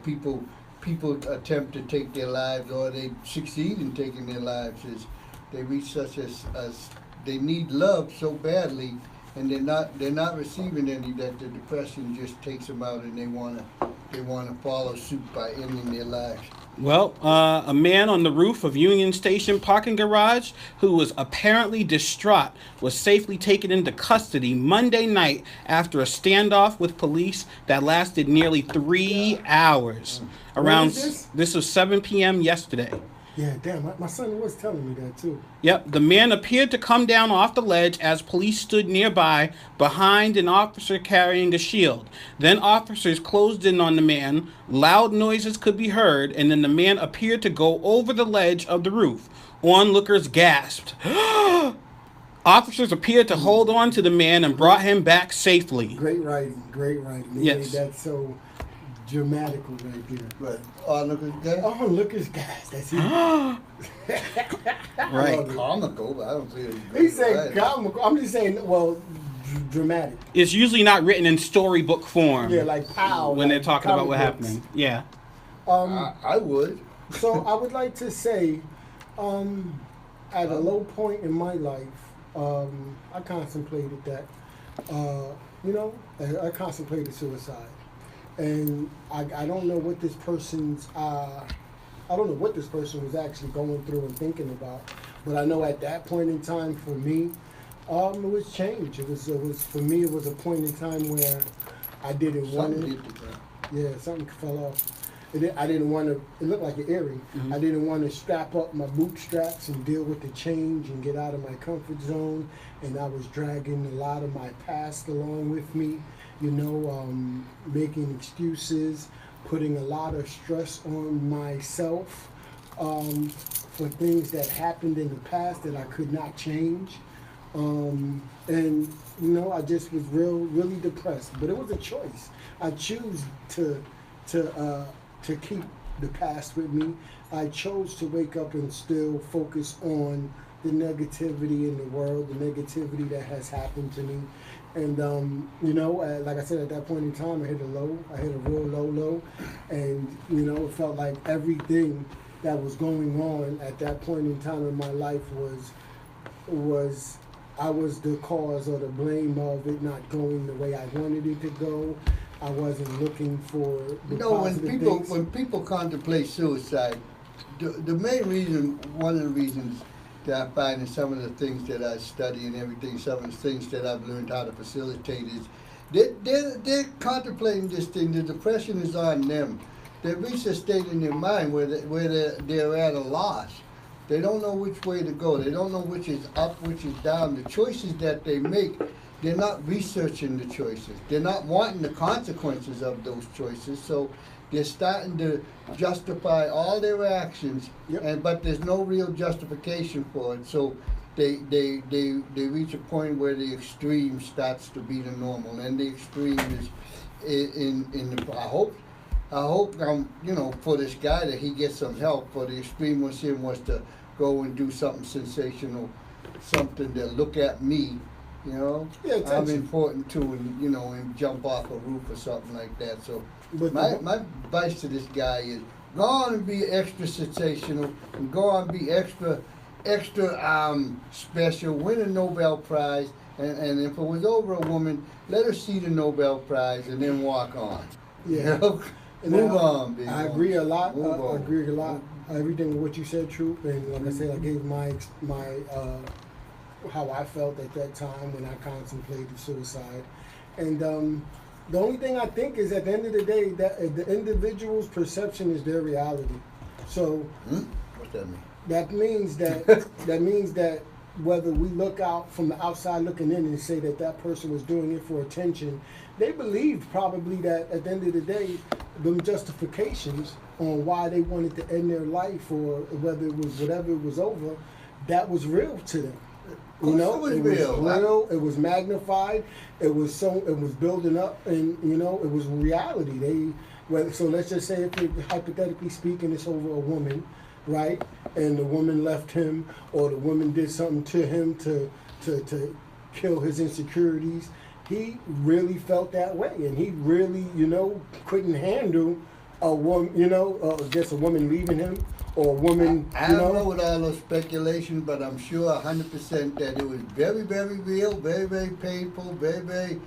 people attempt to take their lives, or they succeed in taking their lives, is they reach such as they need love so badly, and they're not receiving any, that the depression just takes them out, and they wanna follow suit by ending their lives. Well, a man on the roof of Union Station parking garage who was apparently distraught was safely taken into custody Monday night after a standoff with police that lasted nearly 3 hours. When was this? This was 7 p.m. yesterday. Yeah, damn. My son was telling me that too. Yep, the man appeared to come down off the ledge as police stood nearby behind an officer carrying a shield. Then officers closed in on the man, loud noises could be heard, and then the man appeared to go over the ledge of the roof. Onlookers gasped. Officers appeared to hold on to the man and brought him back safely. Great writing, great writing. They Yes. made that so dramatical right there. But onlookers guys, Oh, look at guys. That's it. Right. comical, but I don't think it's He great said writing. comical. I'm just saying, well, dramatic. It's usually not written in storybook form. Yeah, like pow. when they're like talking about comic what books. happened. Yeah. I would. So I would like to say, at a low point in my life, I contemplated that. I contemplated suicide, and I don't know what this person's. I don't know what this person was actually going through and thinking about, but I know at that point in time for me, it was change. It was for me. It was a point in time where I didn't want Something to. hit the ground. Yeah, something fell off. I didn't want to. It looked like an earring. I didn't want to strap up my bootstraps and deal with the change and get out of my comfort zone. And I was dragging a lot of my past along with me. Making excuses, putting a lot of stress on myself for things that happened in the past that I could not change. I just was really depressed. But it was a choice. I choose to keep the past with me. I chose to wake up and still focus on the negativity in the world, the negativity that has happened to me. And, like I said, at that point in time, I hit a low. I hit a real low. And, it felt like everything that was going on at that point in time in my life was I was the cause or the blame of it not going the way I wanted it to go. I wasn't looking for the positive things. When people contemplate suicide, the main reason, one of the reasons that I find in some of the things that I study and everything, some of the things that I've learned how to facilitate is they're contemplating this thing. The depression is on them. They've reached a state in their mind where they're at a loss. They don't know which way to go. They don't know which is up, which is down. The choices that they make, they're not researching the choices. They're not wanting the consequences of those choices. So they're starting to justify all their actions, but there's no real justification for it. So they reach a point where the extreme starts to be the normal, and the extreme is in the. I hope for this guy that he gets some help. For the extreme was to go and do something sensational, something that look at me. I'm important too, and jump off a roof or something like that. So my advice to this guy is go on and be extra sensational, and go on and be extra special, win a Nobel Prize, and if it was over a woman, let her see the Nobel Prize and then walk on. Yeah. Move on, baby. I agree a lot. Move on. I agree a lot. Everything with what you said, true. And like I said, I gave my how I felt at that time when I contemplated suicide. And the only thing I think is at the end of the day that the individual's perception is their reality. So What's that mean? that means that whether we look out from the outside looking in and say that person was doing it for attention, they believed probably that at the end of the day, them justifications on why they wanted to end their life or whether it was whatever it was over, that was real to them. It was real. It was magnified. It was building up, and it was reality. So let's just say, if hypothetically speaking, it's over a woman, right? And the woman left him, or the woman did something to him to kill his insecurities. He really felt that way, and he really, couldn't handle a woman, I guess a woman leaving him, or a woman, I don't know with all those speculation, but I'm sure 100% that it was very, very real, very, very painful, very, very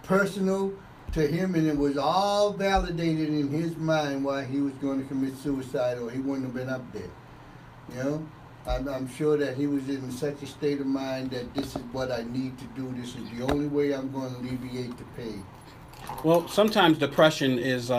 personal to him, and it was all validated in his mind why he was going to commit suicide, or he wouldn't have been up there. You know, I'm sure that he was in such a state of mind that this is what I need to do. This is the only way I'm going to alleviate the pain. Well, sometimes depression is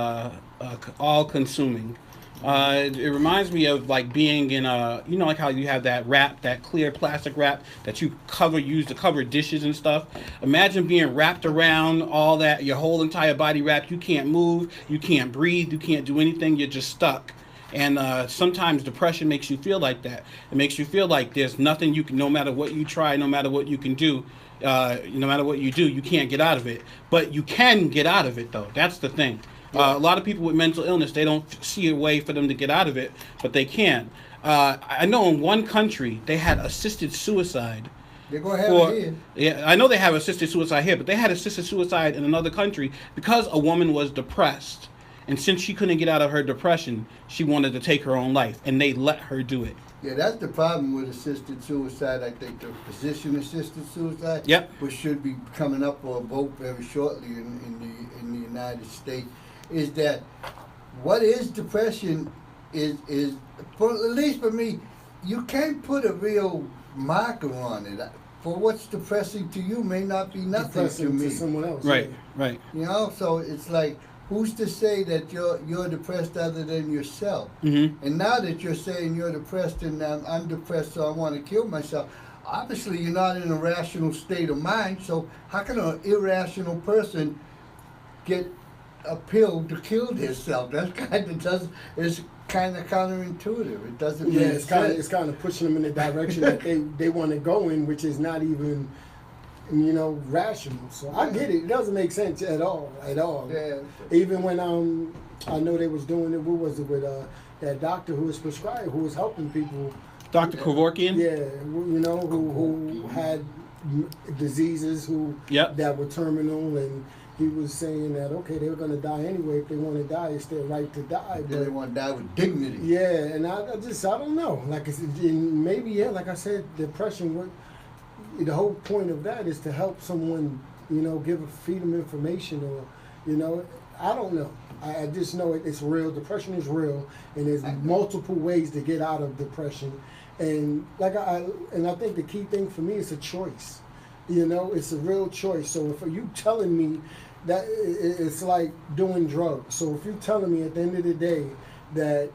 all-consuming. It reminds me of like being in a, like how you have that wrap, that clear plastic wrap that you use to cover dishes and stuff. Imagine being wrapped around all that, your whole entire body wrapped. You can't move, you can't breathe, you can't do anything. You're just stuck. And sometimes depression makes you feel like that. It makes you feel like there's nothing you can, no matter what you try, no matter what you can do, no matter what you do, you can't get out of it. But you can get out of it, though. That's the thing. A lot of people with mental illness, they don't see a way for them to get out of it, but they can. I know in one country, they had assisted suicide. They're going to have it here. Yeah, I know they have assisted suicide here, but they had assisted suicide in another country because a woman was depressed. And since she couldn't get out of her depression, she wanted to take her own life, and they let her do it. Yeah, that's the problem with assisted suicide. I think the physician-assisted suicide, Yep. which should be coming up for a vote very shortly in the United States, is that what is depression is for, at least for me, you can't put a real marker on it. For what's depressing to you may not be nothing depressing to me. to someone else. Right, yeah. right. You know, so it's like, who's to say that you're depressed other than yourself? Mm-hmm. And now that you're saying you're depressed and I'm depressed, so I want to kill myself, obviously you're not in a rational state of mind. So how can an irrational person get a pill to kill themselves? That's it's kind of counterintuitive. It doesn't Yeah, make sense. it's kind of pushing them in the direction that they want to go in, which is not even, rational. So I get it. It doesn't make sense at all. Yeah. Even when I know they was doing it. What was it with that doctor who was prescribed, who was helping people? Dr. Kevorkian? Yeah, who had diseases Yep. that were terminal, and he was saying that they were going to die anyway. If they want to die, it's their right to die. They want to die with dignity. Yeah, and I don't know. Like maybe like I said, depression. The whole point of that is to help someone, feed them information, or, I don't know. I just know it's real. Depression is real, and there's multiple ways to get out of depression. And I think the key thing for me is a choice. It's a real choice. So if you telling me that it's like doing drugs. So if you're telling me at the end of the day that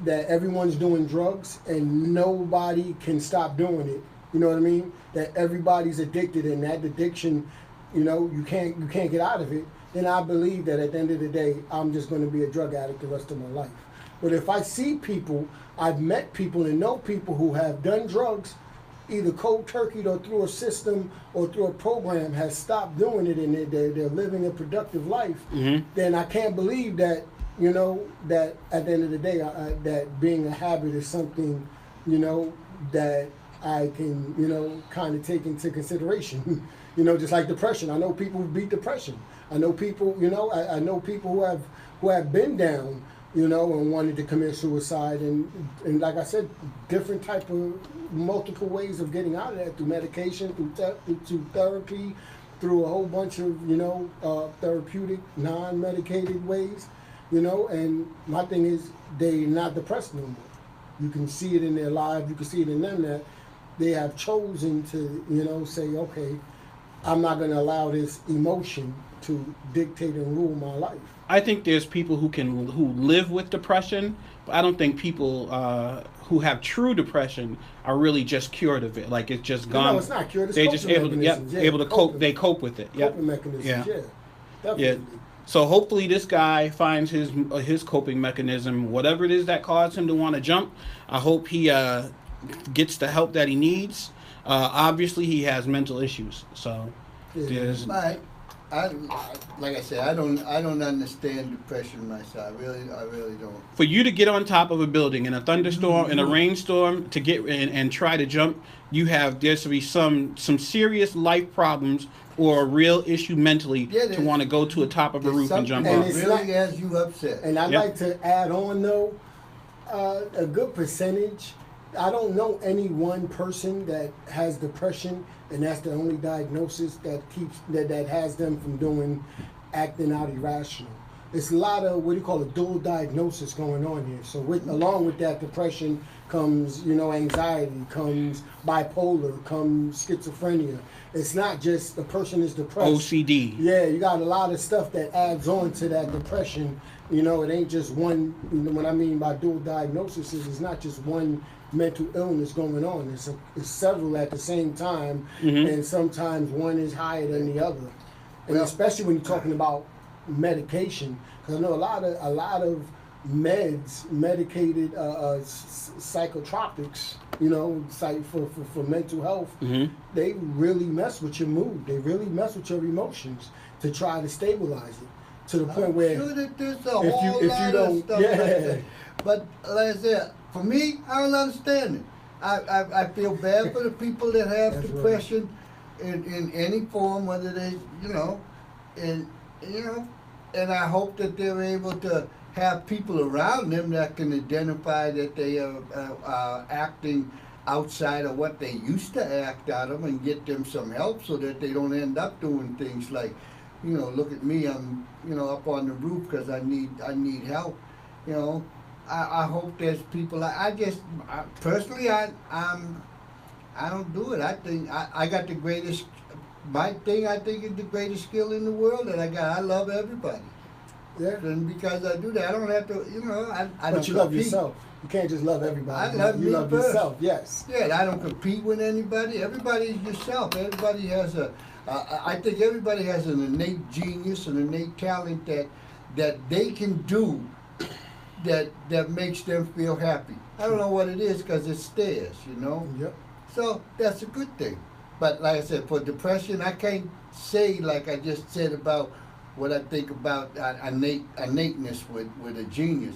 everyone's doing drugs and nobody can stop doing it, you know what I mean? That everybody's addicted, and that addiction, you can't get out of it. Then I believe that at the end of the day, I'm just going to be a drug addict the rest of my life. But if I see people, I've met people and know people who have done drugs, either cold turkey or through a system or through a program, has stopped doing it, and they're living a productive life. Mm-hmm. Then I can't believe that, that at the end of the day, that being a habit is something, that I can, kind of take into consideration. Just like depression. I know people who beat depression. I know people, I know people who have been down, and wanted to commit suicide, and like I said, different type of multiple ways of getting out of that, through medication, through therapy, through a whole bunch of therapeutic, non-medicated ways, And my thing is, they're not depressed no more. You can see it in their lives. You can see it in them that they have chosen to, say, okay, I'm not going to allow this emotion to dictate and rule my life. I think there's people who live with depression, but I don't think people who have true depression are really just cured of it. Like it's just gone. No, it's not cured. It's they're just able to cope. Coping. They cope with it. Yep. Coping mechanisms. Yeah. Yeah. Definitely. Yeah. So hopefully this guy finds his coping mechanism, whatever it is that caused him to want to jump. I hope he gets the help that he needs. Obviously, he has mental issues, so Yeah. there's. Right. like I said, I don't understand depression myself. I really don't. For you to get on top of a building in a thunderstorm, in a rainstorm, to get and try to jump, there's to be some serious life problems or a real issue mentally to want to go to a top of a roof and jump something off. that really has you upset. And I'd Yep. like to add on though, a good percentage. I don't know any one person that has depression and that's the only diagnosis that has them from acting out irrational. It's a lot of what do you call a dual diagnosis going on here. So along with that depression comes, anxiety, comes bipolar, comes schizophrenia. It's not just the person is depressed. OCD. Yeah, you got a lot of stuff that adds on to that depression. It ain't just one. What I mean by dual diagnosis is it's not just one mental illness going on. It's several at the same time, and sometimes one is higher than the other. And Well, especially when you're talking about medication, because I know a lot of medicated psychotropics, for mental health, they really mess with your mood. They really mess with your emotions to try to stabilize it to the point where I'm sure that there's a if whole you lot don't- of stuff yeah. like that. But like I said, for me, I don't understand it. I feel bad for the people that have That's depression in any form, whether they, and I hope that they're able to have people around them that can identify that they are acting outside of what they used to act out of and get them some help so that they don't end up doing things like, look at me, I'm, up on the roof because I need help. I hope there's people. Personally, I don't do it. I think I got the greatest. My thing, I think, is the greatest skill in the world that I got. I love everybody. yeah. And because I do that, I don't have to. I don't But you love compete. yourself. You can't just love everybody. I love you me love first. yourself. Yes. Yeah, I don't compete with anybody. Everybody's yourself. Everybody has I think everybody has an innate genius, an innate talent that they can do that makes them feel happy. I don't know what it is because it's theirs, Yep. So that's a good thing. But like I said, for depression, I can't say like I just said about what I think about innateness with a genius.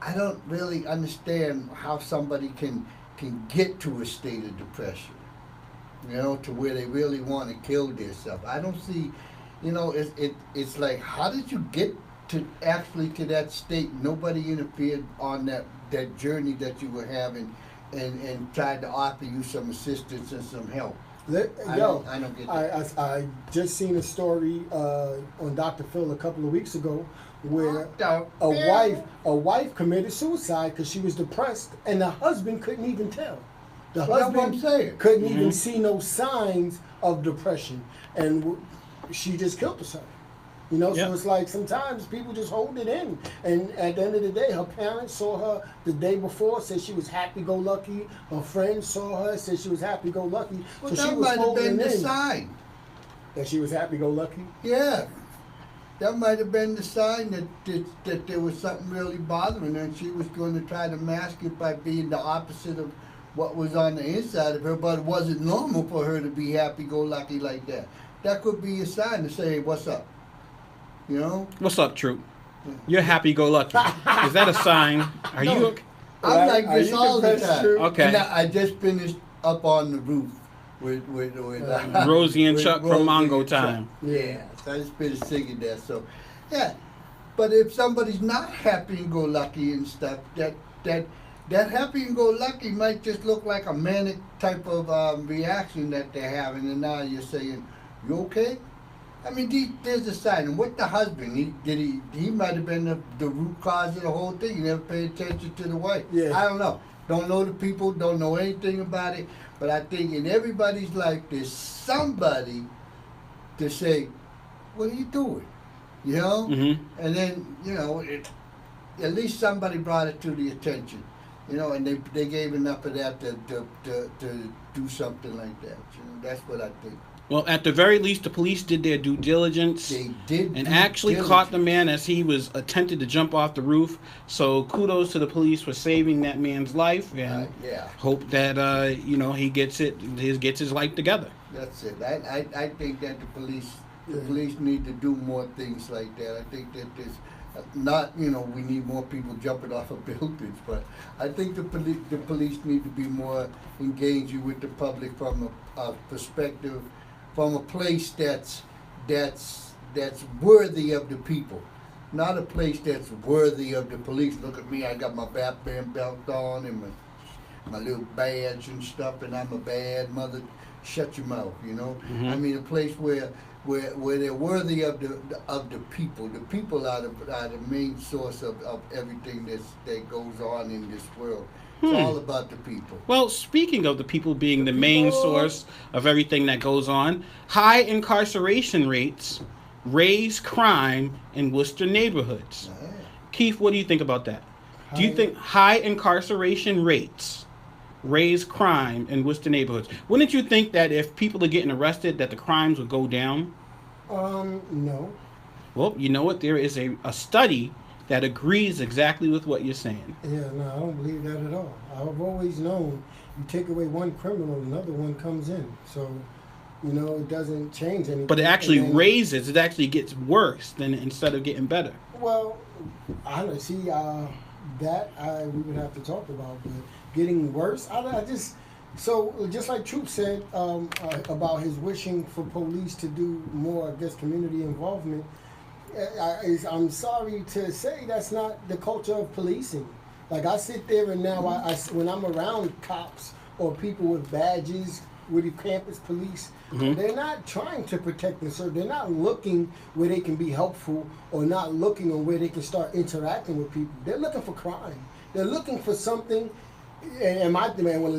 I don't really understand how somebody can get to a state of depression, to where they really want to kill themselves. I don't see, it's like, how did you get to that state? Nobody interfered on that journey that you were having and tried to offer you some assistance and some help. I don't get that. I just seen a story on Dr. Phil a couple of weeks ago where a wife committed suicide because she was depressed and the husband couldn't even tell. The Well, that's what I'm husband saying. couldn't even see no signs of depression, and she just killed herself. Yeah. So it's like sometimes people just hold it in. And at the end of the day, her parents saw her the day before, said she was happy-go-lucky. Her friends saw her, said she was happy-go-lucky. Well, so she that was might have holding been the in sign. that she was happy-go-lucky. Yeah. That might have been the sign that there was something really bothering her, and she was going to try to mask it by being the opposite of what was on the inside of her, but it wasn't normal for her to be happy-go-lucky like that. That could be a sign to say, hey, what's up? What's up, Troop? You're happy-go-lucky. Is that a sign? Are No. you? I'm like Are this you all the confessed time. true? Okay. And I just finished up on the roof with Rosie and with Chuck from Rosie Mongo and Chuck. Time. Yeah, so I just finished singing that. So, yeah. But if somebody's not happy and go lucky and stuff, that happy and go lucky might just look like a manic type of reaction that they're having, and now you're saying, "You okay?" I mean, there's a sign. And with the husband, he might have been the root cause of the whole thing. He never paid attention to the wife. Yeah. I don't know. Don't know the people. Don't know anything about it. But I think in everybody's life, there's somebody to say, "What are you doing?" Mhm. And then at least somebody brought it to the attention. And they gave enough of that to do something like that. That's what I think. Well, at the very least, the police did their due diligence. They did And due actually diligence. caught the man as he was attempted to jump off the roof. So kudos to the police for saving that man's life, and Yeah, hope that he gets his life together. that's it. I think that the police The Yeah. police need to do more things like that. I think that there's not, we need more people jumping off of buildings, but I think the police need to be more engaging with the public from a perspective, from a place that's worthy of the people, not a place that's worthy of the police. Look at me, I got my Batman belt on and my little badge and stuff, and I'm a bad mother. Shut your mouth, Mhm. I mean, a place where they're worthy of the people. The people are the main source of everything that goes on in this world. It's all about the people. Well, speaking of the people being the main source of everything that goes on, high incarceration rates raise crime in Worcester neighborhoods. Yeah. Keith, what do you think about that? Do you High- think high incarceration rates raise crime in Worcester neighborhoods? Wouldn't you think that if people are getting arrested, that the crimes would go down? No. Well, you know what? There is a study that agrees exactly with what you're saying. Yeah, no, I don't believe that at all. I've always known you take away one criminal, another one comes in. So, it doesn't change anything. But it actually And then- raises, it actually gets worse than instead of getting better. Well, I don't see that we would have to talk about, but getting worse. Just like Troop said about his wishing for police to do more, I guess, community involvement. I'm sorry to say that's not the culture of policing. Like I sit there and now when I'm around cops or people with badges with the campus police, they're not trying to protect and serve. They're not looking where they can be helpful or not looking on where they can start interacting with people. They're looking for crime. They're looking for something. And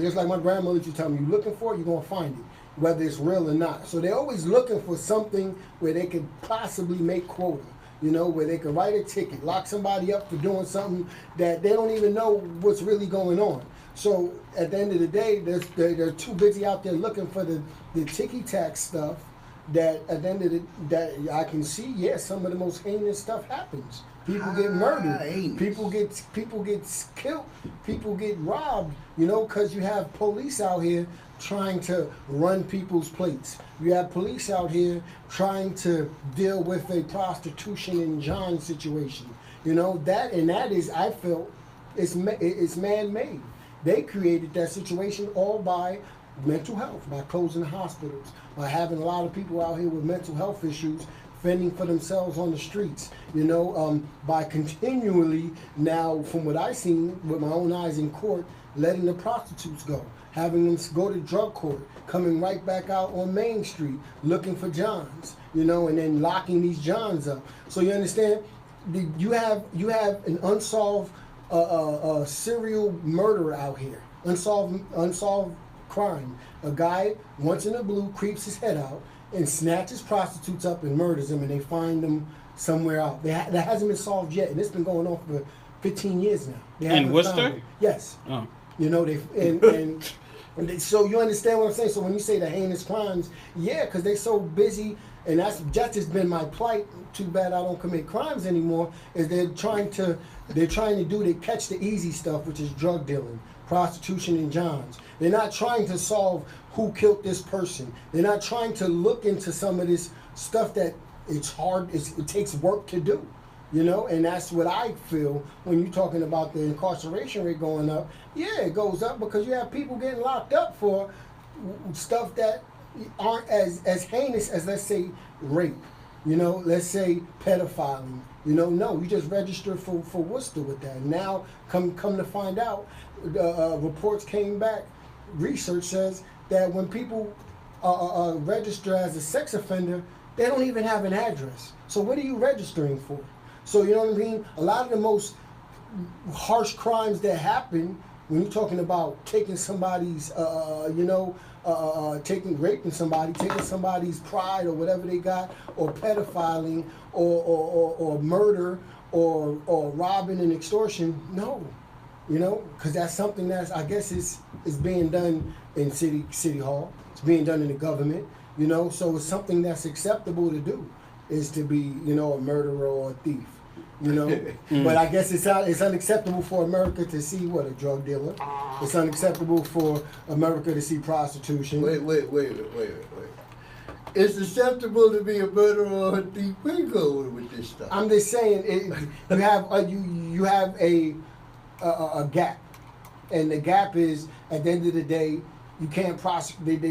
just like my grandmother used to tell me, you're looking for it, you're going to find it, whether it's real or not. So they're always looking for something where they could possibly make quota, where they could write a ticket, lock somebody up for doing something that they don't even know what's really going on. So at the end of the day, they're too busy out there looking for the ticky-tack stuff that at the end of that I can see, some of the most heinous stuff happens. People get murdered. Heinous. People get killed. People get robbed. Because you have police out here trying to run people's plates. You have police out here trying to deal with a prostitution and John situation. That is, I feel, it's man-made. They created that situation all by mental health, by closing the hospitals, by having a lot of people out here with mental health issues fending for themselves on the streets, by continually now, from what I've seen with my own eyes in court, letting the prostitutes go, having them go to drug court, coming right back out on Main Street, looking for Johns, and then locking these Johns up. So you understand, you have an unsolved serial murderer out here, unsolved crime. A guy once in a blue creeps his head out and snatches prostitutes up and murders them, and they find them somewhere out. That hasn't been solved yet, and it's been going on for 15 years now. They In haven't Worcester? found it. Yes. Oh. So you understand what I'm saying? So when you say the heinous crimes, because they're so busy, and that's just has been my plight. Too bad I don't commit crimes anymore. Is they catch the easy stuff, which is drug dealing, prostitution, and Johns. They're not trying to solve who killed this person. They're not trying to look into some of this stuff that it's hard. It takes work to do. And that's what I feel when you're talking about the incarceration rate going up. Yeah, it goes up because you have people getting locked up for stuff that aren't as heinous as, let's say, rape. Let's say pedophiling. No, you just registered for Worcester with that. Now, come to find out, reports came back. Research says that when people register as a sex offender, they don't even have an address. So what are you registering for? So you know what I mean? A lot of the most harsh crimes that happen when you're talking about taking somebody's, raping somebody, taking somebody's pride or whatever they got, or pedophiling, or murder, or robbing and extortion. No, because that's something that's, I guess, is being done in city hall. It's being done in the government. So it's something that's acceptable to do, is to be, a murderer or a thief. But I guess it's unacceptable for America to see a drug dealer. It's unacceptable for America to see prostitution. Wait. is susceptible to be a murderer or a thief. Where you going with this stuff? I'm just saying you have a gap, and the gap is at the end of the day you can't prosecute.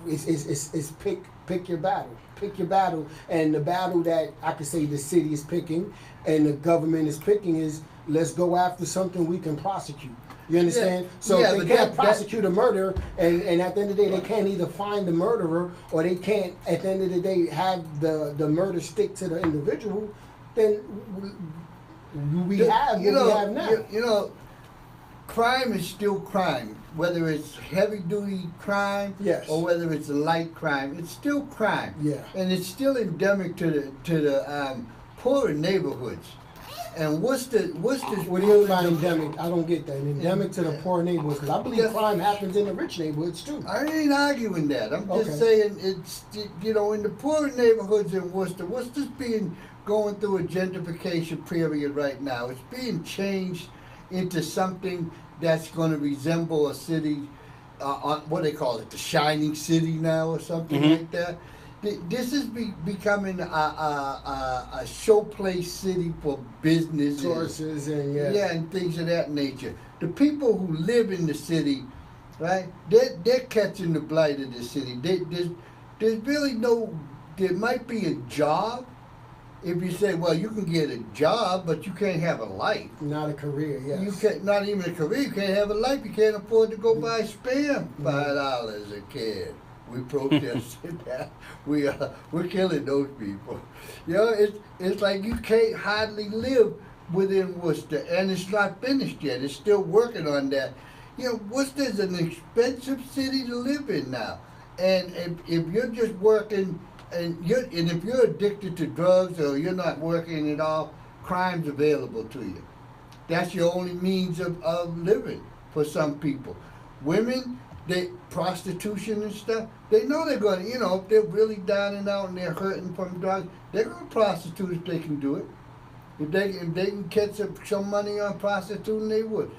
It's pick your battle. Pick your battle, and the battle that I could say the city is picking and the government is picking is let's go after something we can prosecute. You understand? Yeah. So Yeah, they but can't that- prosecute a murder, and at the end of the day, they can't either find the murderer or they can't, at the end of the day, have the murder stick to the individual. Then we have what we have now. You know, crime is still crime. Whether it's heavy duty crime Yes. or whether it's a light crime, it's still crime. Yeah. And it's still endemic to the poorer neighborhoods. And Worcester's What do you mean by endemic? I don't get that. Endemic to the poor neighborhoods, because I believe Yes. crime happens in the rich neighborhoods too. I ain't arguing that. I'm just Okay. saying it's, you know, in the poorer neighborhoods in Worcester's going through a gentrification period right now. It's being changed into something that's going to resemble a city, what they call it, the shining city now or something like that. This is becoming a showplace city for business. Sources and Yeah, and things of that nature. The people who live in the city, right? They're catching the blight of the city. There's really no. There might be a job. If you say, well, you can get a job, but you can't have a life. not a career. Yes. You can't, not even a career. You can't have a life. You can't afford to go buy Spam. $5 a kid. We protested that. We're killing those people. You know, it's like you can't hardly live within Worcester, and it's not finished yet. It's still working on that. You know, Worcester's an expensive city to live in now, and if you're just working and if you're addicted to drugs or you're not working at all, crime's available to you. That's your only means of living for some people. Women, prostitution and stuff, they know they're going to, you know, if they're really down and out and they're hurting from drugs, they're going to prostitute if they can do it. If they can catch some money on prostituting, they would.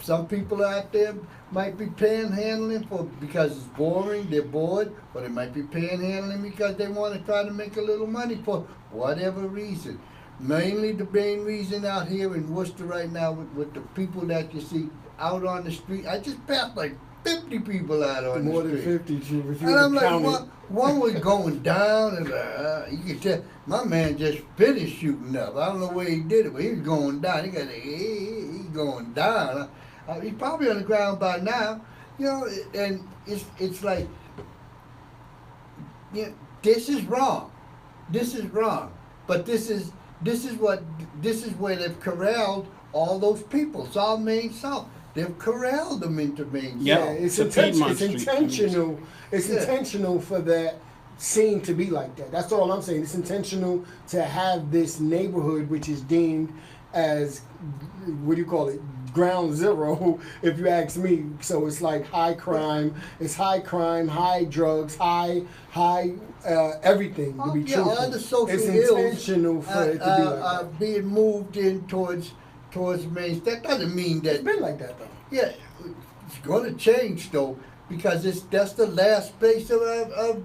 Some people out there might be panhandling because it's boring, they're bored, or they might be panhandling because they want to try to make a little money for whatever reason. Mainly the main reason out here in Worcester right now with the people that you see out on the street, I just passed like 50 people out on More the than street. 50, Chief, if you And I'm would like, count it. one was going down, and you could tell my man just finished shooting up. I don't know where he did it, but he was going down. He's going down. He's probably on the ground by now, you know. And it's like, you know, this is wrong. This is wrong. But this is where they've corralled all those people. It's all Main South. They've corralled them into Main Yeah. South. It's the Piedmont Street. intentional. It's Yeah. intentional for that scene to be like that. That's all I'm saying. It's intentional to have this neighborhood, which is deemed as, what do you call it, ground zero, if you ask me. So it's like high crime. It's high crime, high drugs, high everything. To be Yeah, truthful, all the social it's ills intentional for it to be like that. being moved in towards Main. That doesn't mean that. It's been like that though. Yeah, it's going to change though, because that's the last phase of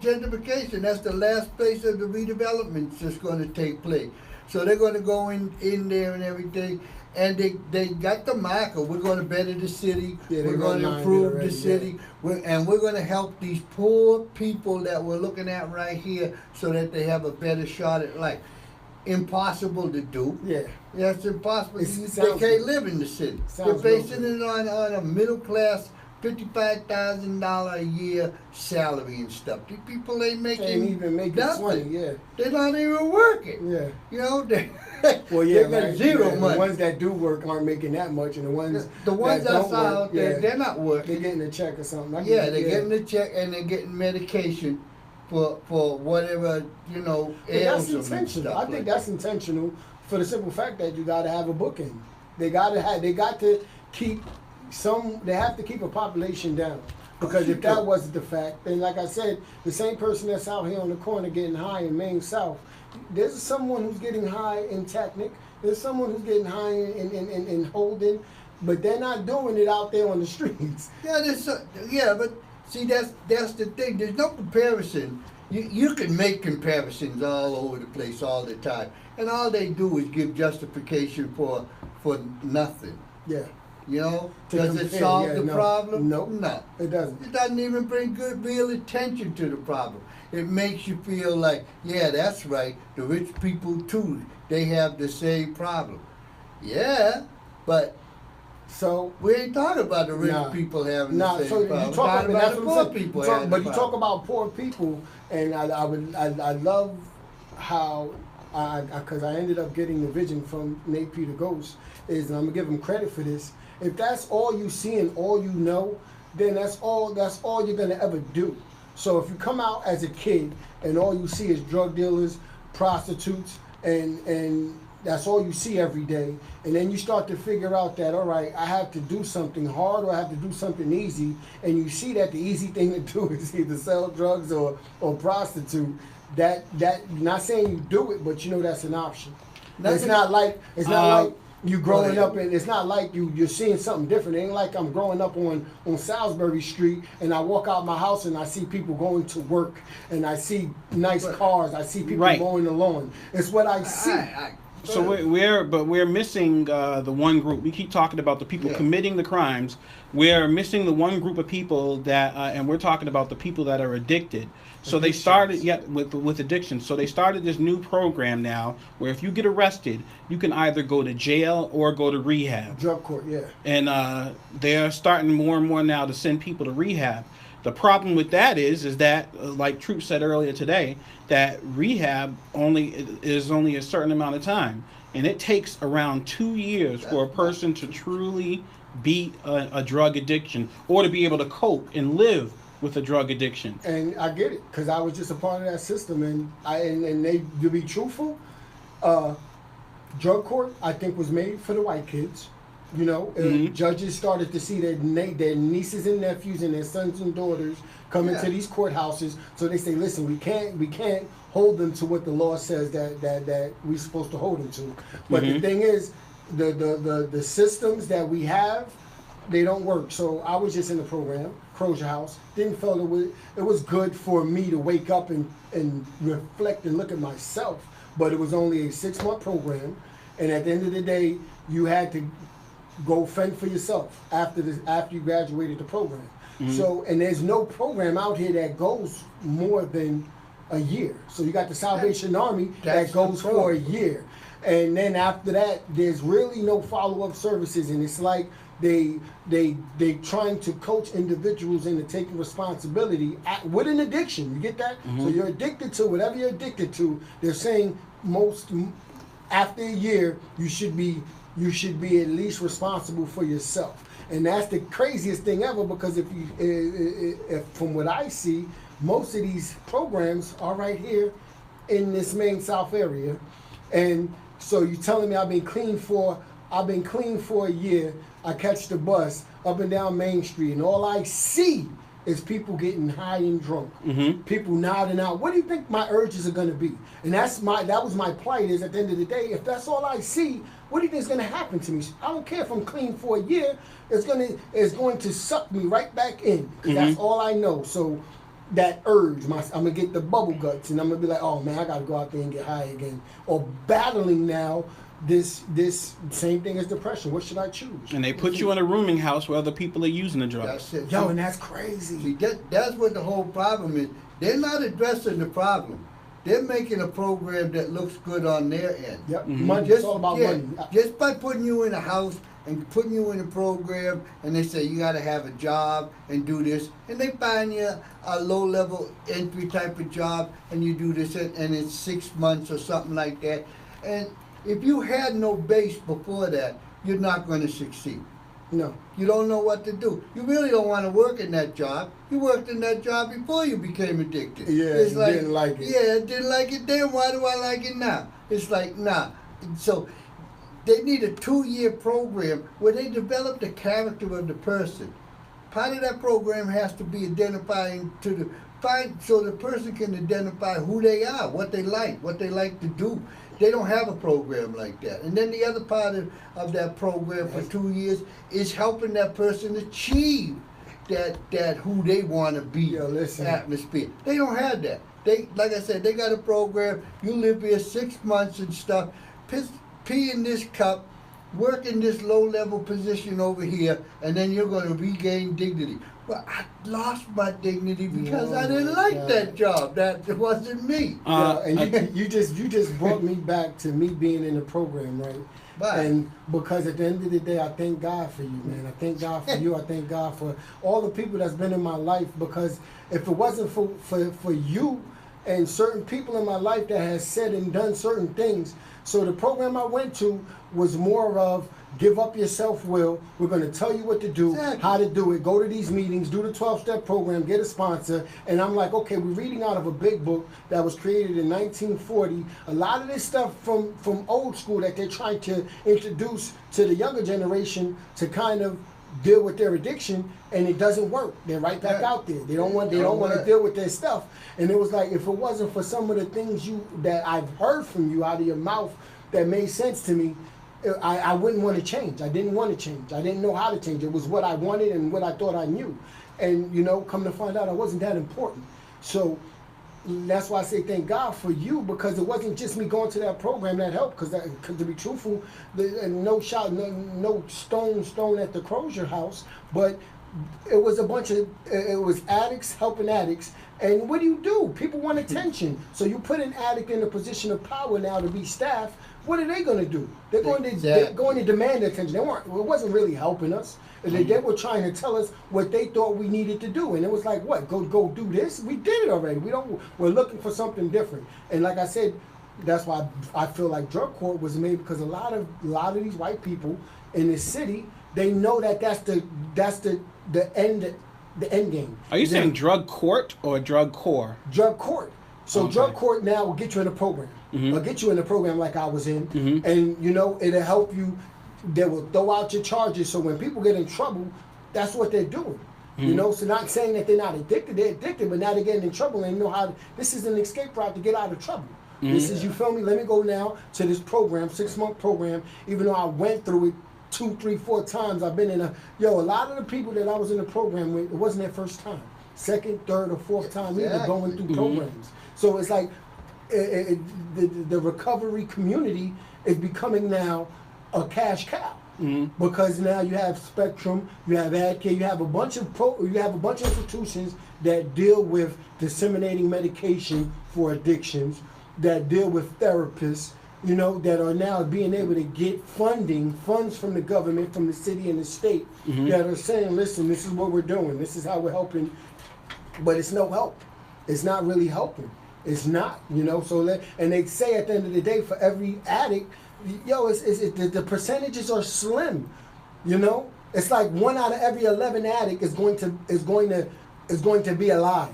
gentrification. That's the last phase of the redevelopment that's going to take place. So they're going to go in there and everything, and they got the marker. We're going to better the city. Yeah, they we're going to got improve already, the city. And we're going to help these poor people that we're looking at right here, so that they have a better shot at life. Impossible to do. Yeah. Yeah, it's impossible. It They sounds can't good. live in the city. Sounds They're basing real it on a middle class, $55,000 a year salary and stuff. These people ain't making Can't even make it nothing. 20. Yeah. They're not even working. Yeah. You know, they Well, yeah, they got right. zero Yeah, money. The ones that do work aren't making that much, and the ones The ones that I don't saw work, out there, yeah, they're not they're working. getting a check or something. Yeah, they're getting a check and they're getting medication for whatever, you know, But that's ails them and intentional. stuff I think like that's that. intentional for the simple fact that you got to have a bookend. They got to keep they have to keep a population down. Because if that wasn't the fact, then like I said, the same person that's out here on the corner getting high in Main South, there's someone who's getting high in Technic, there's someone who's getting high in Holden, but they're not doing it out there on the streets. Yeah, but see, that's the thing. There's no comparison. you can make comparisons all over the place all the time, and all they do is give justification for nothing. Yeah. You know, To does it compare, solve yeah, the no. problem? Nope. No. It doesn't. It doesn't even bring good, real attention to the problem. It makes you feel like, yeah, that's right. The rich people too, they have the same problem. Yeah, but So we ain't talking about the rich Nah. people having Nah, the same so you problem. talk We're talking about, about that's the what poor I'm saying. people You talk- having but the you problem. talk about poor people, and I love how because I ended up getting the vision from Nate Peter Ghost is, and I'm gonna give him credit for this. If that's all you see and all you know, then that's all you're gonna ever do. So if you come out as a kid and all you see is drug dealers, prostitutes, and that's all you see every day, and then you start to figure out that, all right, I have to do something hard or I have to do something easy, and you see that the easy thing to do is either sell drugs or prostitute. That not saying you do it, but you know that's an option. It's not like you growing up, and it's not like you're seeing something different. It ain't like I'm growing up on Salisbury Street and I walk out my house and I see people going to work and I see nice cars. I see people Right. mowing the lawn. It's what I see. So we're missing the one group. We keep talking about the people committing the crimes. We're missing the one group of people that, and we're talking about the people that are addicted. So they started with addiction. So they started this new program now, where if you get arrested, you can either go to jail or go to rehab. Drug court, yeah. And they're starting more and more now to send people to rehab. The problem with that is that, like Troop said earlier today, that rehab is only a certain amount of time, and it takes around 2 years for a person to truly beat a drug addiction or to be able to cope and live with a drug addiction. And I get it, because I was just a part of that system, and they, to be truthful, drug court I think was made for the white kids. You know, judges started to see their nieces and nephews and their sons and daughters come into these courthouses, so they say, listen, we can't hold them to what the law says that we're supposed to hold them to. But the thing is, the systems that we have, they don't work. So I was just in the program, Crozier House. Didn't feel it was good for me to wake up and reflect and look at myself. But it was only a 6-month program, and at the end of the day, you had to go fend for yourself after you graduated the program. So, and there's no program out here that goes more than a year. So you got the Salvation Army that goes for a year, and then after that, there's really no follow-up services, and it's like they trying to coach individuals into taking responsibility with an addiction. You get that? So you're addicted to whatever you're addicted to. They're saying after a year you should be at least responsible for yourself. And that's the craziest thing ever, because if from what I see, most of these programs are right here in this main South area. And so you're telling me I've been clean for a year. I catch the bus up and down Main Street, and all I see is people getting high and drunk, people nodding out. What do you think my urges are going to be? And that was my plight. Is at the end of the day, if that's all I see, what do you think is going to happen to me? I don't care if I'm clean for a year. It's going to suck me right back in, because that's all I know. So that urge, I'm gonna get the bubble guts, and I'm gonna be like, oh man, I gotta go out there and get high again. Or battling now this same thing as depression. What should I choose? And they put you in a rooming house where other people are using the drugs. That's it. Yo, and that's crazy. See, that's what the whole problem is. They're not addressing the problem. They're making a program that looks good on their end. Yep, money. It's all about money. Just by putting you in a house and putting you in a program, and they say you got to have a job and do this, and they find you a low-level entry type of job, and you do this, and it's 6 months or something like that. And if you had no base before that, you're not going to succeed. No. You don't know what to do. You really don't want to work in that job. You worked in that job before you became addicted. Yeah, it's you didn't like it. Yeah, didn't like it then. Why do I like it now? It's like, nah. So they need a 2-year program where they develop the character of the person. Part of that program has to be identifying so the person can identify who they are, what they like to do. They don't have a program like that. And then the other part of that program for 2 years is helping that person achieve that who they want to be atmosphere. They don't have that. They, like I said, they got a program. You live here 6 months and stuff. Pee in this cup, work in this low-level position over here, and then you're going to regain dignity. Well, I lost my dignity because I didn't like that job. That wasn't me. And you just brought me back to me being in the program, right? Right. And because at the end of the day, I thank God for you, man. I thank God for you. I thank God for all the people that's been in my life. Because if it wasn't for you and certain people in my life that has said and done certain things, so the program I went to was more of give up your self-will. We're going to tell you what to do, Exactly. how to do it, go to these meetings, do the 12-step program, get a sponsor. And I'm like, okay, we're reading out of a big book that was created in 1940. A lot of this stuff from old school that they're trying to introduce to the younger generation to kind of deal with their addiction, and it doesn't work. They're right back out there. They don't want to deal with their stuff. And it was like, if it wasn't for some of the things that I've heard from you out of your mouth that made sense to me, I wouldn't want to change. I didn't want to change. I didn't know how to change. It was what I wanted and what I thought I knew. And, come to find out I wasn't that important. So that's why I say thank God for you, because it wasn't just me going to that program that helped. Because to be truthful, no stone at the Crozier house, but it was it was addicts helping addicts. And what do? People want attention. So you put an addict in a position of power now to be staff. What are they going to do? They're going to demand attention. It wasn't really helping us. They were trying to tell us what they thought we needed to do, and it was like, what? Go do this? We did it already. We're looking for something different. And like I said, that's why I feel like drug court was made, because a lot of these white people in the city, they know that's the end game. Are you saying drug court or drug core? Drug court. So Okay. drug court now will get you in a program. Or get you in a program like I was in. And it'll help you. They will throw out your charges, so when people get in trouble, that's what they're doing. So not saying that they're not addicted, they're addicted, but now they're getting in trouble and know how. This is an escape route to get out of trouble. This is, you feel me? Let me go now to this program, 6-month program. Even though I went through it 2, 3, 4 times, I've been in a lot of the people that I was in the program with, it wasn't their first time, second, third, or fourth time either going through programs. So it's like the recovery community is becoming now a cash cow. Because now you have Spectrum, you have AdCare, you have a bunch of institutions that deal with disseminating medication for addictions, that deal with therapists, that are now being able to get funds from the government, from the city and the state, that are saying, listen, this is what we're doing, this is how we're helping, but it's no help. It's not really helping. It's not, so and they say at the end of the day, for every addict, the percentages are slim, It's like 1 out of every 11 addict is going to be alive,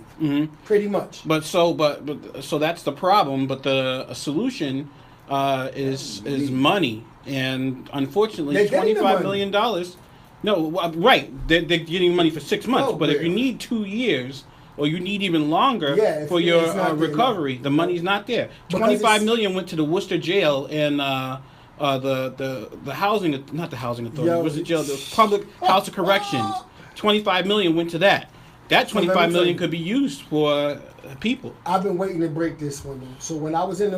pretty much. But so that's the problem. But the solution is money, and unfortunately, $25 million. No, right? They're getting money for 6 months, but if you need 2 years, or you need even longer for your recovery, the money's not there. $25 million went to the Worcester jail and the housing, not the housing authority, Worcester jail, the public house of corrections. $25 million went to that. That $25 million could be used for people. I've been waiting to break this one though. So when I was in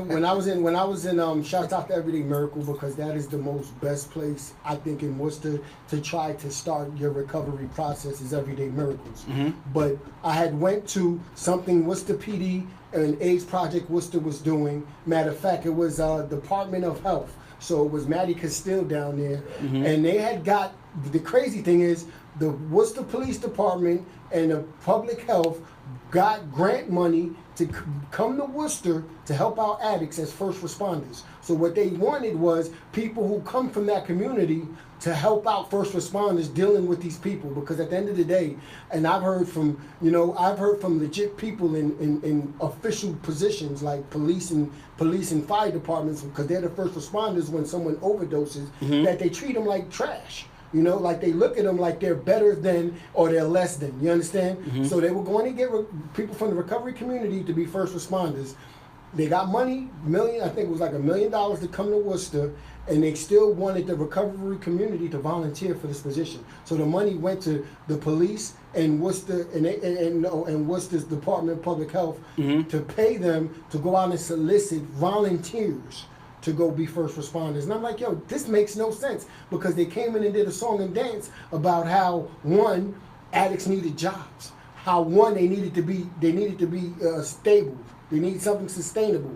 shout out to Everyday Miracle, because that is the most best place I think in Worcester to try to start your recovery process is Everyday Miracles. But I had went to something Worcester PD and AIDS Project Worcester was doing. Matter of fact, it was Department of Health. So it was Maddie Castile down there, and they had got, the crazy thing is, the Worcester Police Department and the Public Health got grant money to come to Worcester to help out addicts as first responders. So what they wanted was people who come from that community to help out first responders dealing with these people, because at the end of the day, and I've heard from legit people in official positions like police and fire departments, because they're the first responders when someone overdoses, that they treat them like trash. Like they look at them like they're better than or they're less than. You understand? So they were going to get people from the recovery community to be first responders. They got money, I think it was like $1 million to come to Worcester, and they still wanted the recovery community to volunteer for this position. So the money went to the police and Worcester and Worcester's Department of Public Health to pay them to go out and solicit volunteers to go be first responders. And I'm like, yo, this makes no sense, because they came in and did a song and dance about how, one, addicts needed jobs, how, one, they needed to be stable. They need something sustainable.